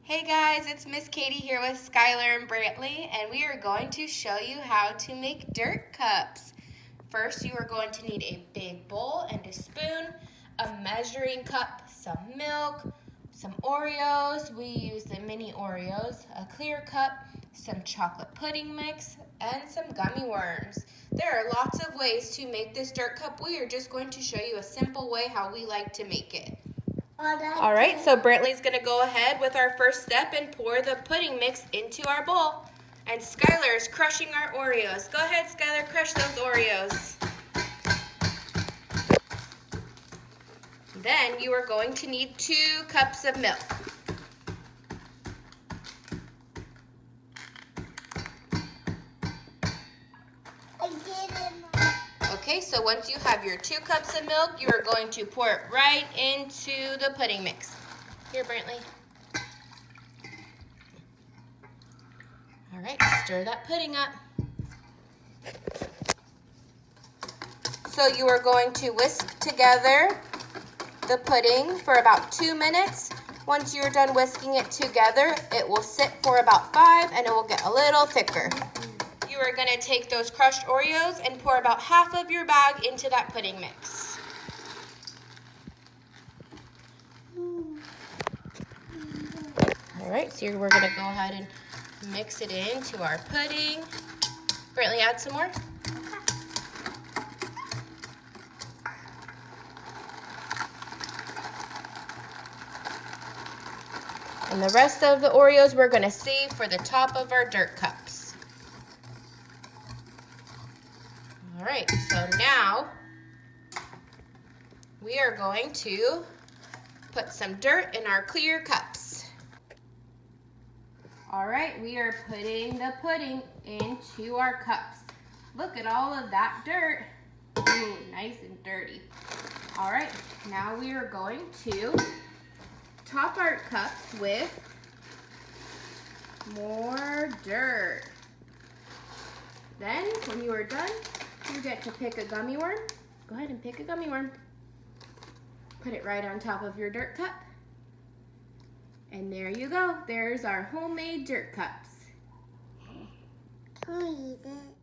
Hey guys, it's Miss Katie here with Skylar and Brantley, and we are going to show you how to make dirt cups. First, you are going to need a big bowl and a spoon, a measuring cup, some milk, some Oreos. We use the mini Oreos, a clear cup, some chocolate pudding mix, and some gummy worms. There are lots of ways to make this dirt cup. We are just going to show you a simple way how we like to make it. All right, so Brantley's gonna go ahead with our first step and pour the pudding mix into our bowl. And Skylar is crushing our Oreos. Go ahead, Skylar, crush those Oreos. Then you are going to need 2 cups of milk. Okay, so once you have your 2 cups of milk, you are going to pour it right into the pudding mix. Here, Brantley. All right, stir that pudding up. So you are going to whisk together the pudding for about 2 minutes. Once you're done whisking it together, it will sit for about 5 and it will get a little thicker. You are going to take those crushed Oreos and pour about half of your bag into that pudding mix. All right, so we're going to go ahead and mix it into our pudding. Brantley, add some more. And the rest of the Oreos we're going to save for the top of our dirt cups. All right, so now we are going to put some dirt in our clear cups. All right, we are putting the pudding into our cups. Look at all of that dirt. Ooh, nice and dirty. All right, now we are going to top our cups with more dirt. Then, when you are done, you get to pick a gummy worm. Go ahead and pick a gummy worm. Put it right on top of your dirt cup. And there you go. There's our homemade dirt cups. Who is it?